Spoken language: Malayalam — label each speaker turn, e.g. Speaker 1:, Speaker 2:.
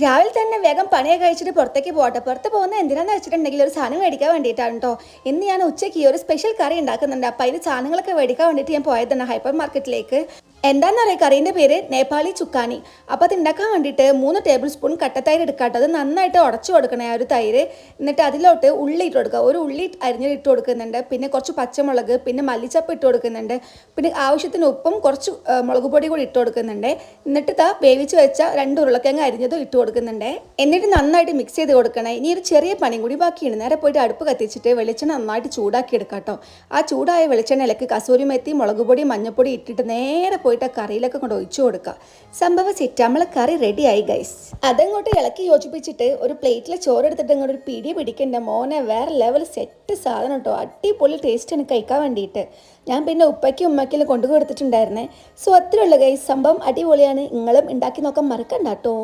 Speaker 1: രാവിലെ തന്നെ വേഗം പണിയൊക്കെ കഴിച്ചിട്ട് പുറത്തേക്ക് പോകട്ടെ. പുറത്ത് പോകുന്നത് എന്തിനാന്ന് വെച്ചിട്ടുണ്ടെങ്കിൽ ഒരു സാധനം മേടിക്കാൻ വേണ്ടിയിട്ടാണ് കേട്ടോ. ഇന്ന് ഞാൻ ഉച്ചയ്ക്ക് ഒരു സ്പെഷ്യൽ കറി ഉണ്ടാക്കുന്നുണ്ട്. അപ്പോൾ അതിന് സാധനങ്ങളൊക്കെ മേടിക്കാൻ വേണ്ടിയിട്ട് ഞാൻ പോയതാണ് ഹൈപ്പർ മാർക്കറ്റിലേക്ക്. എന്താണെന്ന് പറയുക, കറീൻ്റെ പേര് നേപ്പാളി ചുക്കാനി. അപ്പോൾ അത് ഉണ്ടാക്കാൻ വേണ്ടിയിട്ട് 3 ടേബിൾ സ്പൂൺ കട്ടത്തൈര് എടുക്കാട്ടോ. അത് നന്നായിട്ട് ഉടച്ചു കൊടുക്കണേ ആ ഒരു തൈര്. എന്നിട്ട് അതിലോട്ട് ഉള്ളി ഇട്ട് കൊടുക്കുക. ഒരു ഉള്ളി അരിഞ്ഞിട്ട് ഇട്ട് കൊടുക്കുന്നുണ്ട്. പിന്നെ കുറച്ച് പച്ചമുളക്, പിന്നെ മല്ലിച്ചപ്പ് ഇട്ട് കൊടുക്കുന്നുണ്ട്. പിന്നെ ആവശ്യത്തിന് ഉപ്പും കുറച്ച് മുളക് പൊടി കൂടി ഇട്ട് കൊടുക്കുന്നുണ്ട്. എന്നിട്ട് വേവിച്ച് വെച്ച 2 ഉരുളക്കിഴങ്ങ് അരിഞ്ഞതും ഇട്ട് കൊടുക്കുന്നുണ്ട്. എന്നിട്ട് നന്നായിട്ട് മിക്സ് ചെയ്ത് കൊടുക്കണം. ഇനി ഒരു ചെറിയ പണിയും കൂടി ബാക്കിയാണ്. നേരെ പോയിട്ട് അടുപ്പ് കത്തിച്ചിട്ട് വെളിച്ചെണ്ണ നന്നായിട്ട് ചൂടാക്കി എടുക്കാം കേട്ടോ. ആ ചൂടായ വെളിച്ചെണ്ണയിലേക്ക് കസൂരി മെത്തി, മുളക് പൊടി, മഞ്ഞൾപ്പൊടി ഇട്ടിട്ട് നേരെ പോയിട്ട് ആ കറിയിലൊക്കെ കൊണ്ട് ഒഴിച്ചു കൊടുക്കുക. സംഭവം സെറ്റ്, നമ്മളെ കറി റെഡി ആയി ഗൈസ്. അതങ്ങോട്ട് ഇളക്കി യോജിപ്പിച്ചിട്ട് ഒരു പ്ലേറ്റിലെ ചോറെടുത്തിട്ട് ഇങ്ങോട്ട് ഒരു പിടി പിടിക്കണ്ട മോനെ, വേറെ ലെവൽ സെറ്റ് സാധനം കേട്ടോ. അടിപൊളി ടേസ്റ്റാണ് കഴിക്കാൻ വേണ്ടിയിട്ട്. ഞാൻ പിന്നെ ഉപ്പയ്ക്കും ഉമ്മയ്ക്കും കൊണ്ടു കൊടുത്തിട്ടുണ്ടായിരുന്നേ. സോ അത്രയുള്ള ഗൈസ്, സംഭവം അടിപൊളിയാണ്. നിങ്ങളും ഉണ്ടാക്കി നോക്കാൻ മറക്കണ്ട കേട്ടോ.